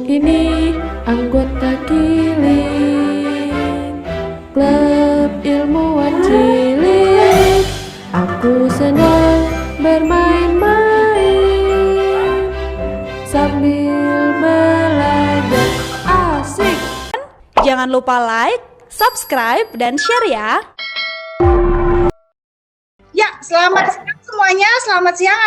Ini anggota Kiling, klub ilmuwan cilik. Aku senang bermain-main sambil belajar. Asik! Jangan lupa like, subscribe, dan share ya. Ya, selamat siang semuanya. Selamat siang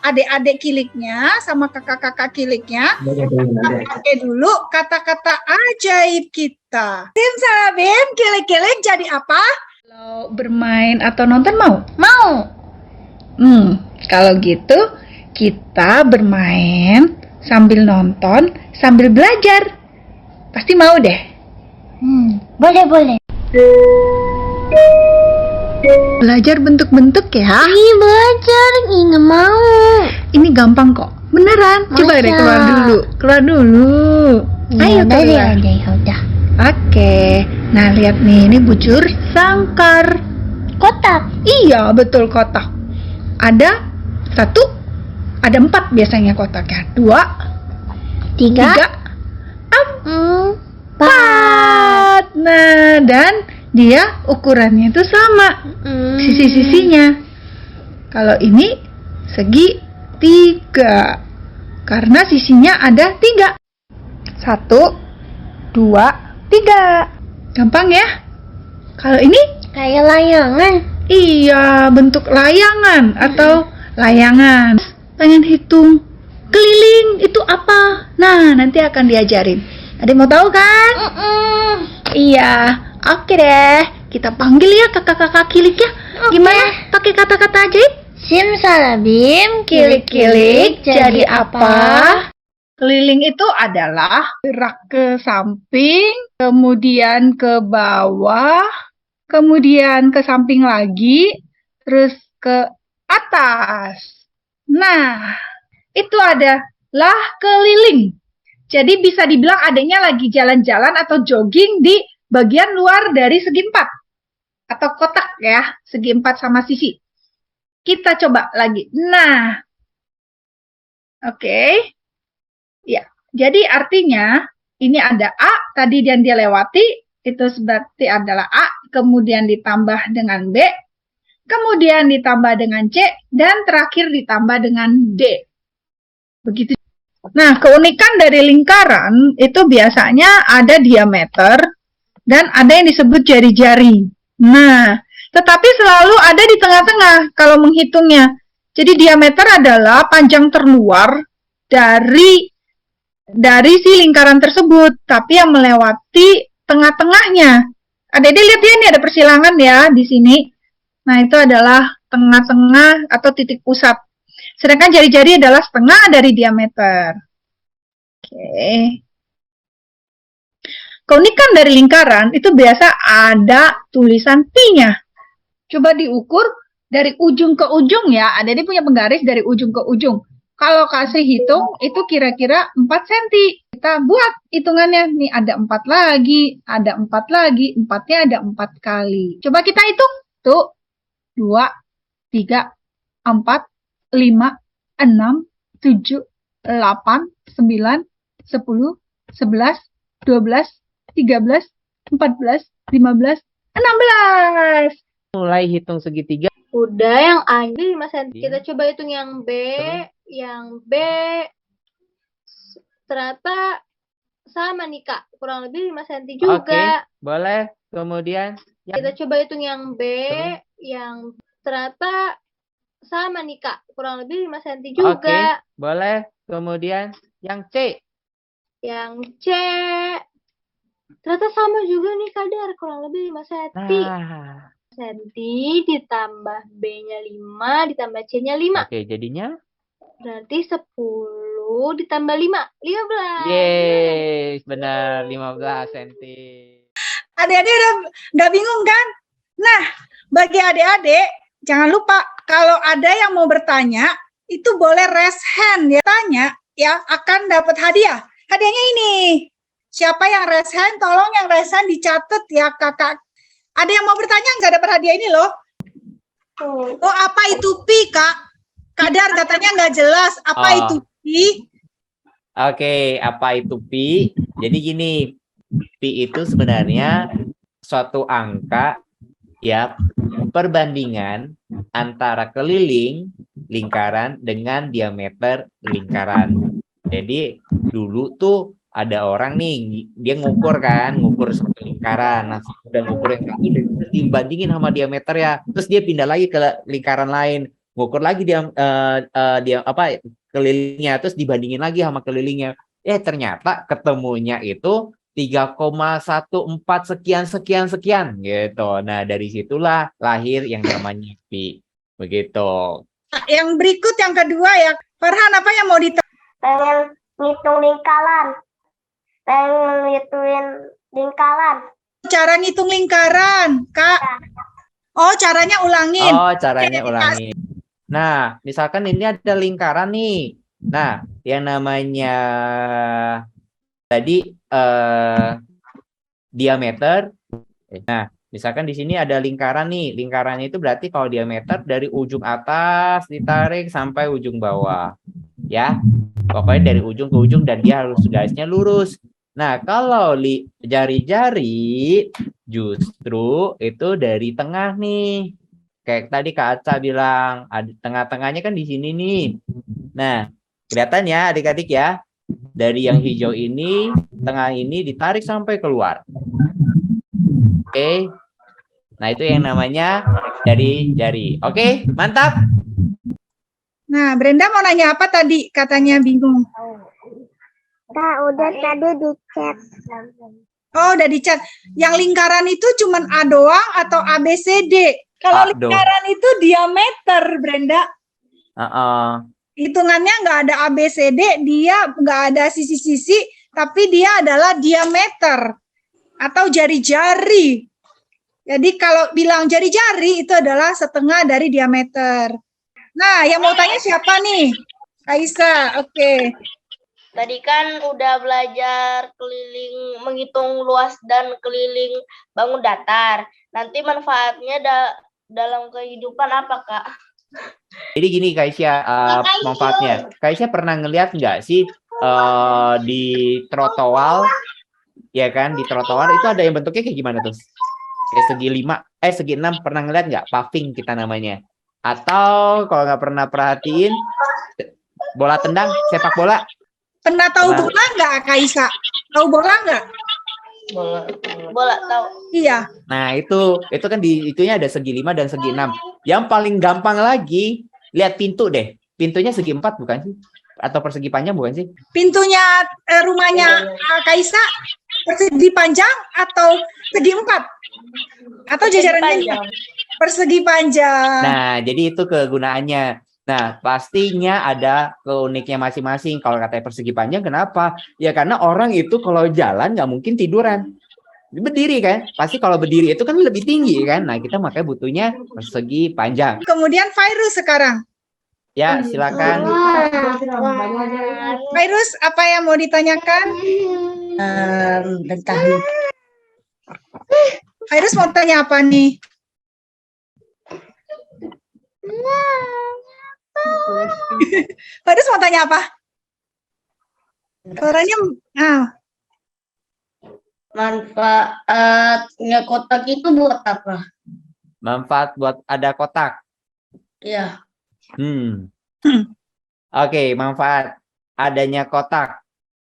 adik-adik kiliknya sama kakak-kakak kiliknya. Kita pakai dulu kata-kata ajaib kita. Bim sama Bim, kilik-kilik jadi apa? Kalau bermain atau nonton mau? Mau. Kalau gitu kita bermain sambil nonton, sambil belajar. Pasti mau deh. Boleh. Belajar bentuk-bentuk ya. Ini belajar, ini nggak mau. Ini gampang kok. Beneran. Coba deh keluar dulu. Ayo keluar. Udah. Oke. Nah, lihat nih, ini bujur sangkar. Kotak. Iya, betul, kotak. Ada 1, ada 4 biasanya kotaknya. 2, 3, 4. Nah, dan dia ukurannya itu sama, sisi-sisinya. Kalau ini segi 3, karena sisinya ada 3. 1, 2, 3. Gampang ya? Kalau ini Kayak layangan. iya, bentuk layangan atau layangan. Pengen hitung keliling itu apa? Nah, nanti akan diajarin. Ada mau tahu kan? Iya. Oke deh, kita panggil ya kakak-kakak kilik ya. Gimana pakai kata-kata ajaib? Simsalabim, Kilik-kilik jadi apa? Keliling itu adalah gerak ke samping, kemudian ke bawah, kemudian ke samping lagi, terus ke atas. Nah, itu adalah keliling. Jadi bisa dibilang adanya lagi jalan-jalan atau jogging di bagian luar dari segi 4 atau kotak ya, segi 4 sama sisi. Kita coba lagi. Nah, oke. Ya, jadi artinya ini ada A tadi yang dia lewati, itu berarti adalah A, kemudian ditambah dengan B, kemudian ditambah dengan C, dan terakhir ditambah dengan D. Begitu. Nah, keunikan dari lingkaran itu biasanya ada diameter dan ada yang disebut jari-jari. Nah, tetapi selalu ada di tengah-tengah kalau menghitungnya. Jadi diameter adalah panjang terluar dari si lingkaran tersebut, tapi yang melewati tengah-tengahnya. Adik-adik lihat ya, ini ada persilangan ya di sini. Nah, itu adalah tengah-tengah atau titik pusat. Sedangkan jari-jari adalah setengah dari diameter. Oke. Keunikan dari lingkaran itu biasa ada tulisan pi-nya. Coba diukur dari ujung ke ujung ya. Ada dia punya penggaris dari ujung ke ujung. Kalau kasih hitung itu kira-kira 4 cm. Kita buat hitungannya. Nih ada 4 lagi, ada 4 lagi, 4-nya ada 4 kali. Coba kita hitung. Tuh. 2, 3, 4, 5, 6, 7, 8, 9, 10, 11, 12, 13, 14, 15, 16. Mulai hitung segitiga. Udah, yang A 5 cm. Kita coba hitung yang B. Yang B ternyata sama nih Kak, kurang lebih 5 cm juga. Oke, boleh. Kemudian Kita coba hitung yang B. Yang ternyata sama nih Kak, kurang lebih 5 cm juga. Oke, boleh. Kemudian yang C. Yang C ternyata sama juga nih Kadar, kurang lebih 5 cm. Nah, cm ditambah B-nya 5 ditambah C-nya 5. oke, jadinya Berarti 10 ditambah 5, 15. yes, benar 15 cm. Adik-adik udah nggak bingung kan? Nah, bagi adik-adik, jangan lupa kalau ada yang mau bertanya, itu boleh raise hand ya. Tanya, ya akan dapat hadiah. Hadiahnya ini. Siapa yang raise hand, tolong yang raise hand dicatat ya kakak. Ada yang mau bertanya nggak dapat hadiah ini loh? Oh, apa itu pi, Kak? Kadar katanya nggak jelas. Apa itu pi? Oke, apa itu pi? Jadi gini, pi itu sebenarnya suatu angka ya perbandingan antara keliling lingkaran dengan diameter lingkaran. Jadi dulu tuh ada orang nih, dia ngukur satu lingkaran, nah udah ngukur yang kayak ini, terus dibandingin sama diameter ya, terus dia pindah lagi ke lingkaran lain, ngukur lagi dia apa kelilingnya, terus dibandingin lagi sama kelilingnya, ternyata ketemunya itu 3,14 sekian gitu. Nah, dari situlah lahir yang namanya pi. Begitu. Yang berikut yang kedua ya, Farhan apa yang mau ditanya? Pengen ngitung lingkaran. Pengen ngitungin lingkaran. Cara ngitung lingkaran, Kak. Oh, caranya ulangin. Oh, caranya ulangi. Nah, misalkan ini ada lingkaran nih. Nah, yang namanya tadi diameter. Nah, misalkan di sini ada lingkaran nih. Lingkarannya itu berarti kalau diameter dari ujung atas ditarik sampai ujung bawah. Ya, pokoknya dari ujung ke ujung dan dia harus garisnya lurus. Nah, kalau jari-jari justru itu dari tengah nih. Kayak tadi Kak Aca bilang, ada tengah-tengahnya kan di sini nih. Nah, kelihatan ya adik-adik ya. Dari yang hijau ini, tengah ini ditarik sampai keluar. Oke. Nah, itu yang namanya dari jari. Oke, mantap. Nah, Brenda mau nanya apa tadi? Katanya bingung. Kak, udah tadi di chat. Oh, udah dicat. Yang lingkaran itu cuman A doang atau A, B, C, D? Kalau lingkaran itu diameter, Brenda. Hitungannya nggak ada A, B, C, D. Dia nggak ada sisi-sisi, tapi dia adalah diameter. Atau jari-jari. Jadi kalau bilang jari-jari itu adalah setengah dari diameter. Nah, yang mau tanya siapa nih? Kaisa, oke. Tadi kan udah belajar menghitung luas dan keliling bangun datar. Nanti manfaatnya dalam kehidupan apa, Kak? Jadi gini Kaisya, manfaatnya. Kaisya pernah ngeliat nggak sih di trotoar, ya kan? Di trotoar itu ada yang bentuknya kayak gimana tuh? Kayak segi 6 pernah ngeliat nggak? Paving kita namanya. Atau kalau nggak pernah perhatiin, bola tendang, sepak bola. Pernah tahu bola nggak, Kaisa? Tahu bola nggak? Bola tahu. Iya. Nah, itu kan itunya ada segi 5 dan segi 6. Yang paling gampang lagi, lihat pintu deh. Pintunya segi 4 bukan sih? Atau persegi panjang bukan sih? Pintunya rumahnya Kaisa persegi panjang atau segi 4? Atau jajarannya persegi panjang. Nah, jadi itu kegunaannya. Nah, pastinya ada keuniknya masing-masing. Kalau katanya persegi panjang, kenapa? Ya karena orang itu kalau jalan nggak mungkin tiduran. Berdiri kan? Pasti kalau berdiri itu kan lebih tinggi kan? Nah, kita makanya butuhnya persegi panjang. Kemudian Virus sekarang. Ya, silakan. Virus, apa yang mau ditanyakan? Bentar. Virus mau tanya apa nih? Virus mau tanya apa? Suaranya, Manfaatnya kotak itu buat apa? Manfaat buat ada kotak. Iya. Oke, manfaat adanya kotak.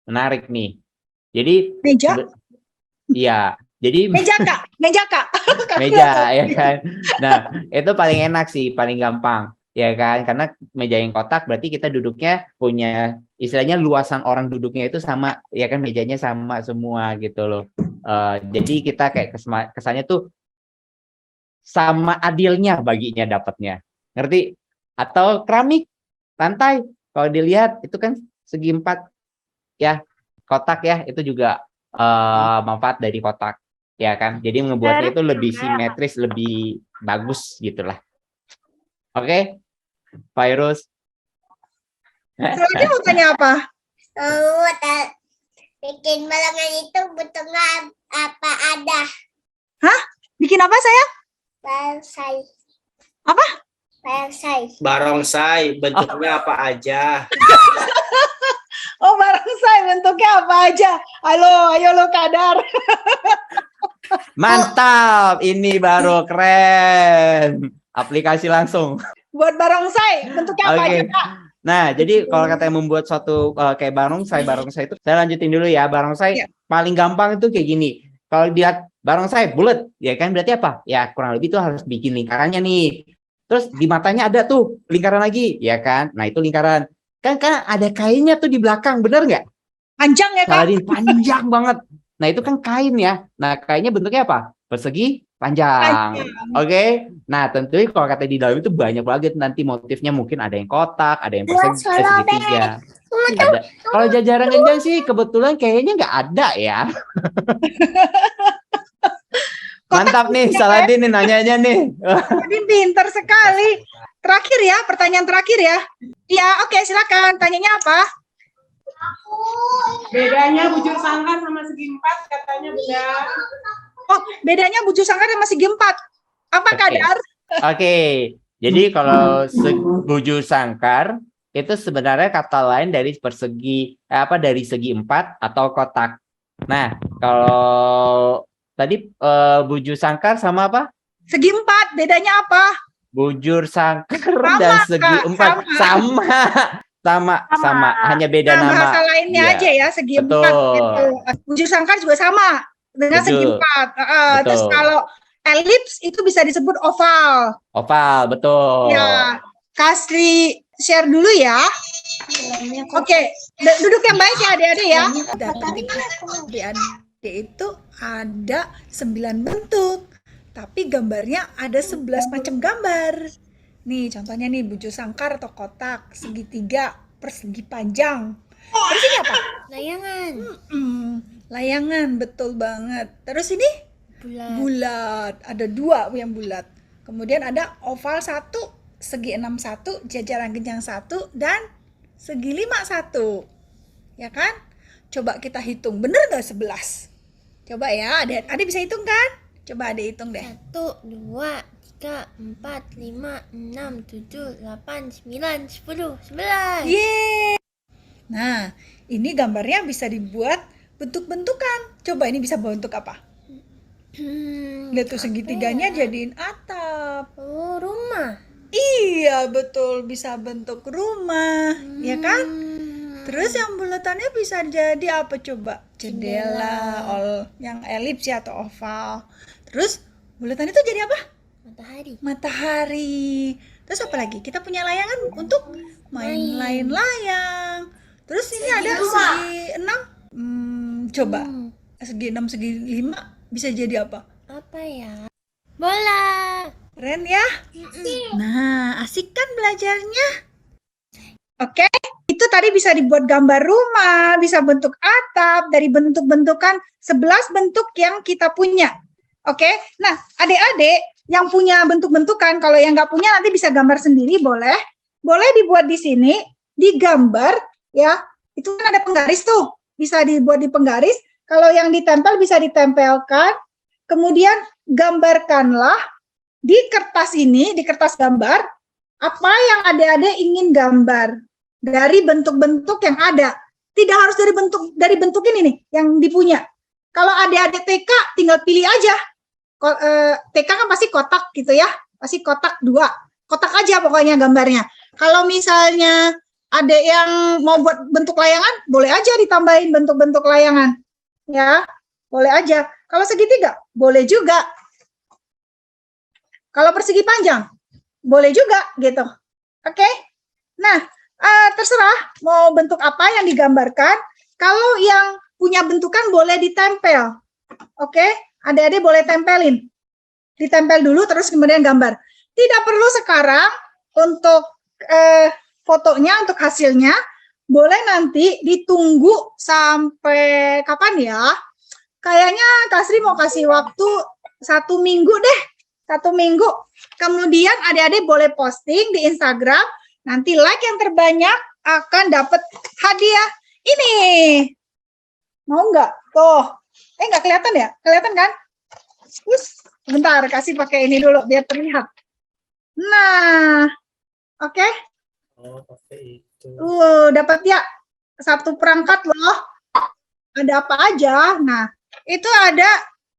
Menarik nih. Jadi meja? Iya. Jadi meja Kak. Meja ya kan. Nah, itu paling enak sih, paling gampang. Ya kan, karena meja yang kotak berarti kita duduknya punya istilahnya luasan orang duduknya itu sama, ya kan, mejanya sama semua gitu loh. Jadi kita kayak kesannya tuh sama adilnya baginya dapatnya, ngerti? Atau keramik lantai kalau dilihat itu kan segi 4 ya, kotak ya, itu juga manfaat dari kotak ya kan. Jadi membuatnya itu lebih simetris, lebih bagus gitulah. Oke, Virus. Selanjutnya mau tanya apa? Bikin balangan itu bentuknya apa ada? Hah? Bikin apa sayang? Barongsai. Apa? Barongsai. Barongsai, bentuknya apa aja? Oh, barongsai bentuknya apa aja? Halo, ayo lo Kadar. Mantap, ini baru keren. Aplikasi langsung. Buat barongsai bentuknya apa Oke. aja, Kak? Nah, jadi kalau katanya membuat suatu kayak barongsai itu, saya lanjutin dulu ya. Barongsai Ya. paling gampang itu kayak gini. Kalau lihat barongsai bulat, ya kan berarti apa? Ya kurang lebih itu harus bikin lingkarannya nih. Terus di matanya ada tuh lingkaran lagi, ya kan? Nah itu lingkaran. Kan ada kainnya tuh di belakang, bener nggak? Panjang ya, Kak? Saladin panjang banget. Nah itu kan kain ya. Nah kainnya bentuknya apa? Persegi panjang. Oke. Nah tentunya kalau kata di dalam itu banyak banget nanti motifnya, mungkin ada yang kotak, ada yang persegi, segitiga. Ada. Kalau jajaran genjang sih kebetulan kayaknya nggak ada ya. Mantap nih, Saladin nih nanyanya nih. Jadi pinter sekali. Terakhir ya, pertanyaan terakhir ya. Ya, oke, silakan. Tanyanya apa? Bedanya bujur sangkar sama segi empat katanya Bunda. Oh, bedanya bujur sangkar sama segi empat. Apa, Oke. Kadar? Oke. Jadi kalau bujur sangkar itu sebenarnya kata lain dari dari segi empat atau kotak. Nah, kalau tadi bujur sangkar sama apa? Segi empat, bedanya apa? Bujur sangkar Sama, dan segi Kak, empat sama, hanya beda Nah, nama. bahasa lainnya Iya. aja ya, segi Betul. empat. Gitu. Bujur sangkar juga sama dengan segi Betul. empat. Betul. Terus kalau elips itu bisa disebut oval. Oval, betul. Ya, Kasri share dulu ya. Oke, duduk yang baik ya adik-adik ya. Adik-adik itu ada 9 bentuk, tapi gambarnya ada 11 macam gambar. Nih contohnya nih bujur sangkar atau kotak, segitiga, persegi panjang. Terus ini apa? Layangan. Layangan, betul banget. Terus ini bulat, ada 2 yang bulat. Kemudian ada oval 1, segi 6 1, jajaran genjang 1, dan segi 5 1. Ya kan? Coba kita hitung, bener nggak 11? Coba ya, adik bisa hitung kan? Coba adik hitung deh. 1, 2, 3, 4, 5, 6, 7, 8, 9, 10, 11. Yeay! Nah, ini gambarnya bisa dibuat bentuk-bentukan. Coba ini bisa bentuk apa? Lihat tuh segitiganya jadiin atap. Oh, rumah. Iya, betul, bisa bentuk rumah, ya kan? Terus yang bulatannya bisa jadi apa coba? Jendela, yang elips ya atau oval. Terus bulatan itu jadi apa? Matahari. Matahari. Terus apa lagi? Kita punya layangan untuk main layang. Terus ini ada segi 6. Coba segi 6, segi 5 bisa jadi apa? Apa ya? Bola. Keren ya? Nah, asik kan belajarnya? Oke, itu tadi bisa dibuat gambar rumah, bisa bentuk atap, dari bentuk-bentukan 11 bentuk yang kita punya. Oke, nah adik-adik yang punya bentuk-bentukan, kalau yang nggak punya nanti bisa gambar sendiri, boleh dibuat di sini, digambar ya, itu kan ada penggaris tuh, bisa dibuat di penggaris, kalau yang ditempel bisa ditempelkan, kemudian gambarkanlah di kertas ini, di kertas gambar, apa yang adik-adik ingin gambar dari bentuk-bentuk yang ada. Tidak harus dari bentuk ini nih yang dipunya. Kalau adik-adik TK tinggal pilih aja. TK kan pasti kotak gitu ya. Pasti kotak 2. Kotak aja pokoknya gambarnya. Kalau misalnya ada yang mau buat bentuk layangan, boleh aja ditambahin bentuk-bentuk layangan. Ya, boleh aja. Kalau segitiga, boleh juga. Kalau persegi panjang, boleh juga gitu. Oke. Nah, terserah mau bentuk apa yang digambarkan. Kalau yang punya bentukan boleh ditempel. Oke, adik-adik boleh tempelin. Ditempel dulu terus kemudian gambar. Tidak perlu sekarang untuk fotonya, untuk hasilnya. Boleh nanti ditunggu sampai kapan ya? Kayaknya Kasri mau kasih waktu 1 minggu deh. 1 minggu. Kemudian adik-adik boleh posting di Instagram. Nanti like yang terbanyak akan dapat hadiah ini. Mau nggak? Tuh. Nggak kelihatan ya? Kelihatan kan? Bentar, kasih pakai ini dulu biar terlihat. Nah. Oke. Oh, pakai itu. Dapat ya? satu perangkat loh. Ada apa aja? Nah, itu ada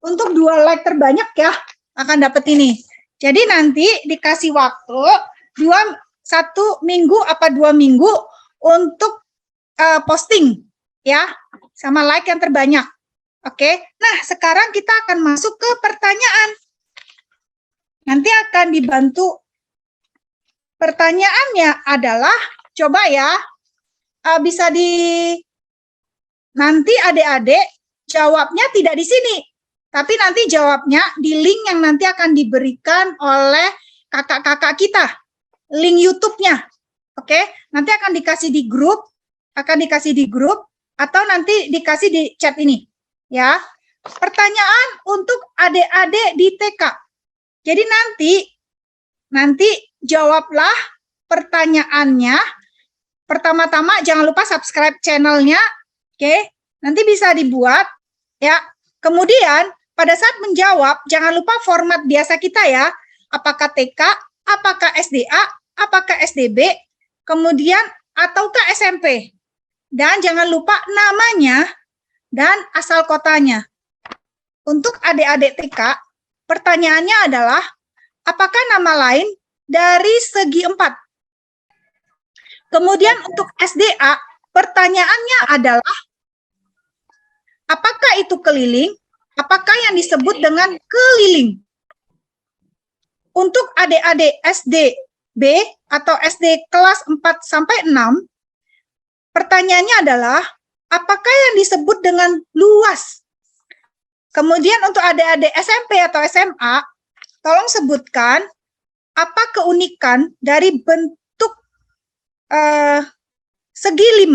untuk 2 like terbanyak ya akan dapat ini. Jadi nanti dikasih waktu 1 minggu apa 2 minggu untuk posting ya, sama like yang terbanyak. Oke. Nah, sekarang kita akan masuk ke pertanyaan. Nanti akan dibantu. Pertanyaannya adalah, coba ya, bisa nanti adik-adik jawabnya tidak di sini, tapi nanti jawabnya di link yang nanti akan diberikan oleh kakak-kakak kita, link YouTube-nya. Oke, nanti akan dikasih di grup, atau nanti dikasih di chat ini, ya. Pertanyaan untuk adik-adik di TK. Jadi nanti jawablah pertanyaannya. Pertama-tama jangan lupa subscribe channelnya. Oke, nanti bisa dibuat ya. Kemudian pada saat menjawab jangan lupa format biasa kita ya. Apakah TK, apakah SDA, apakah SDB, kemudian ataukah SMP. Dan jangan lupa namanya dan asal kotanya. Untuk adik-adik TK, pertanyaannya adalah apakah nama lain dari segi 4? Kemudian untuk SDA, pertanyaannya adalah, apakah itu keliling? Apakah yang disebut dengan keliling? Untuk adik-adik SDB atau SD kelas 4-6, pertanyaannya adalah, apakah yang disebut dengan luas? Kemudian untuk adik-adik SMP atau SMA, tolong sebutkan apa keunikan dari bentuk segi 5.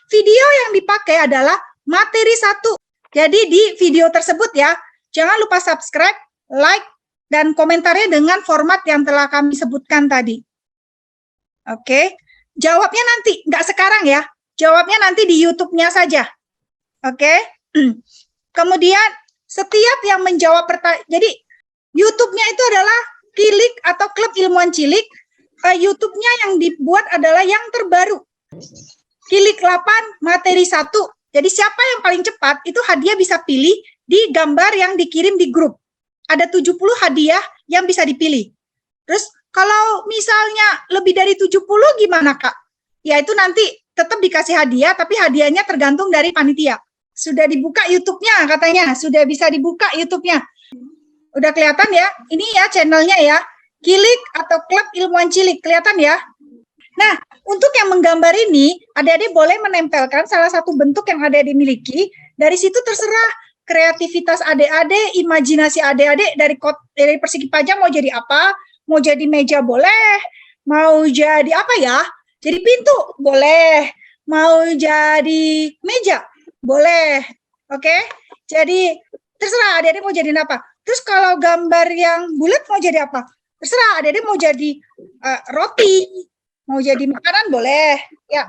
Video yang dipakai adalah materi 1. Jadi di video tersebut ya, jangan lupa subscribe, like, dan komentarnya dengan format yang telah kami sebutkan tadi. Oke, jawabnya nanti, nggak sekarang ya. Jawabnya nanti di YouTube-nya saja. Oke, kemudian setiap yang menjawab pertanyaan, jadi YouTube-nya itu adalah Kilik atau Klub Ilmuwan Cilik. YouTube-nya yang dibuat adalah yang terbaru. Kilik 8 materi 1. Jadi siapa yang paling cepat itu hadiah bisa pilih di gambar yang dikirim di grup. Ada 70 hadiah yang bisa dipilih. Terus kalau misalnya lebih dari 70 gimana Kak? Ya itu nanti tetap dikasih hadiah, tapi hadiahnya tergantung dari panitia. Sudah dibuka YouTube-nya katanya, sudah bisa dibuka YouTube-nya. Udah kelihatan ya? Ini ya channelnya ya. Kilik atau Klub Ilmuwan Cilik, kelihatan ya? Nah, untuk yang menggambar ini, adik-adik boleh menempelkan salah satu bentuk yang adik-adik miliki. Dari situ terserah kreativitas adik-adik, imajinasi adik-adik dari persegi panjang mau jadi apa? Mau jadi meja boleh, mau jadi apa ya? Jadi pintu boleh, mau jadi meja boleh. Oke? Jadi terserah adik-adik mau jadi apa. Terus kalau gambar yang bulat mau jadi apa? Terserah adik-adik mau jadi roti, mau jadi makanan boleh, ya.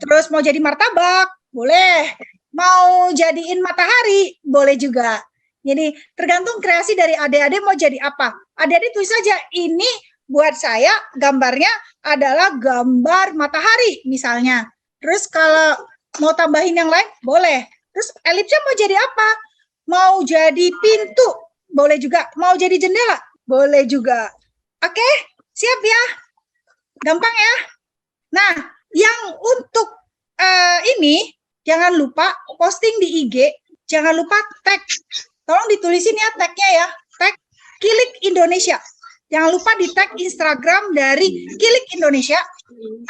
Terus mau jadi martabak boleh, mau jadiin matahari boleh juga. Jadi tergantung kreasi dari adik-adik mau jadi apa. Adik-adik tulis saja, ini buat saya gambarnya adalah gambar matahari misalnya. Terus kalau mau tambahin yang lain boleh. Terus elipsnya mau jadi apa? Mau jadi pintu boleh juga. Mau jadi jendela boleh juga. Oke, siap ya? Gampang ya? Nah, yang untuk ini, jangan lupa posting di IG, jangan lupa tag. Tolong ditulisin ya tagnya ya, tag Kilik Indonesia. Jangan lupa di tag Instagram dari Kilik Indonesia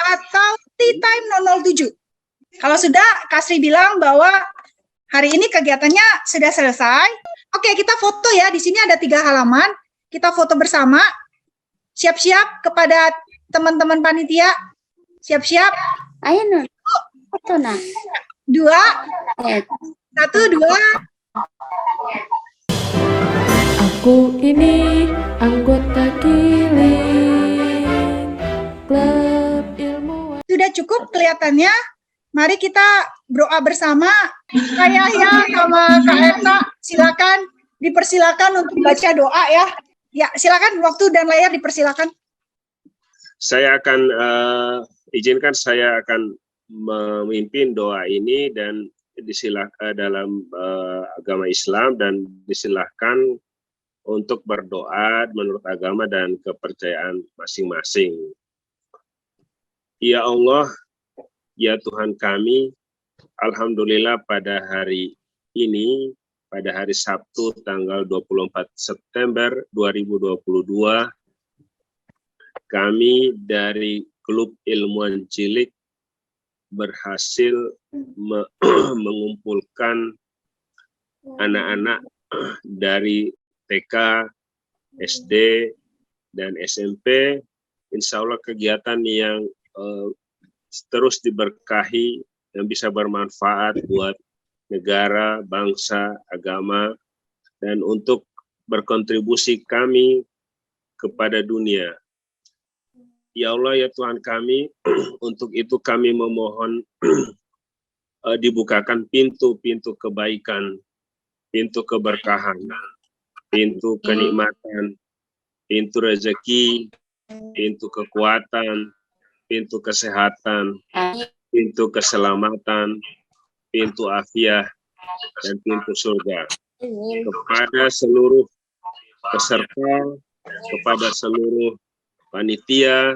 atau Tea Time 007. Kalau sudah, Kasri bilang bahwa hari ini kegiatannya sudah selesai. Oke, kita foto ya, di sini ada 3 halaman. Kita foto bersama. Siap-siap kepada teman-teman panitia. Siap-siap. Ayo Nun. Foto nah. 2, 1, 2. Aku ini anggota Kilik Klub Ilmuwan. Sudah cukup kelihatannya. Mari kita berdoa bersama. Kak Yahya sama Kak Erta, silakan dipersilakan untuk baca doa ya. Ya, silakan waktu dan layar dipersilakan. Saya akan izinkan saya akan memimpin doa ini dan disilahkan dalam agama Islam dan disilahkan untuk berdoa menurut agama dan kepercayaan masing-masing. Ya Allah, ya Tuhan kami, alhamdulillah pada hari ini, pada hari Sabtu tanggal 24 September 2022, kami dari Klub Ilmuwan Cilik berhasil mengumpulkan anak-anak dari TK, SD, dan SMP. Insya Allah kegiatan yang terus diberkahi, yang bisa bermanfaat buat negara, bangsa, agama, dan untuk berkontribusi kami kepada dunia. Ya Allah, ya Tuhan kami, untuk itu kami memohon dibukakan pintu-pintu kebaikan, pintu keberkahan, pintu kenikmatan, pintu rezeki, pintu kekuatan, pintu kesehatan, pintu keselamatan, pintu afiah, dan pintu surga. Kepada seluruh peserta, kepada seluruh panitia,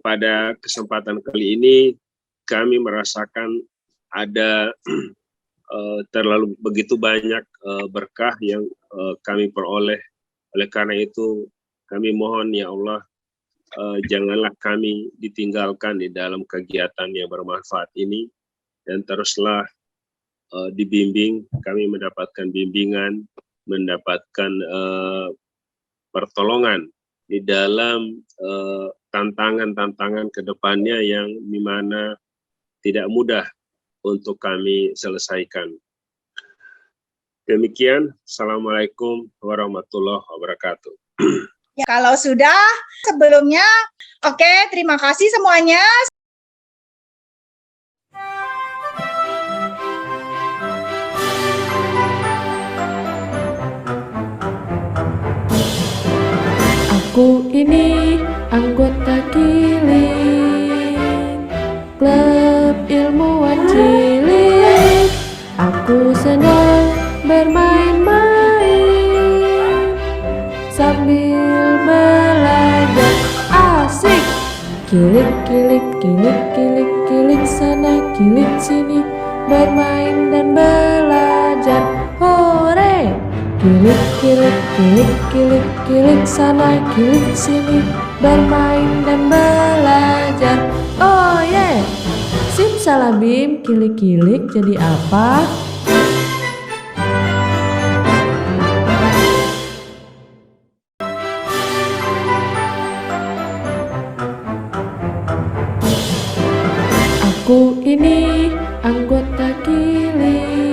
pada kesempatan kali ini kami merasakan ada terlalu begitu banyak berkah yang kami peroleh. Oleh karena itu kami mohon ya Allah, janganlah kami ditinggalkan di dalam kegiatan yang bermanfaat ini, dan teruslah dibimbing, kami mendapatkan bimbingan, mendapatkan pertolongan di dalam tantangan-tantangan ke depannya yang dimana tidak mudah untuk kami selesaikan. Demikian, Assalamualaikum warahmatullahi wabarakatuh. Ya, kalau sudah sebelumnya, oke, terima kasih semuanya. Aku ini anggota Kiling, Klub Ilmuwan Cilik. Aku senang bermain-main sambil belajar, asik. Kilik, kilik, kilik, kilik, kilik sana, kilik sini, bermain dan belajar, hore. Kilik, kilik, kilik, kilik, kilik sana, kilik sini, bermain dan belajar, oh yeah. Simsalabim, kilik-kilik jadi apa? Aku ini anggota Kiling,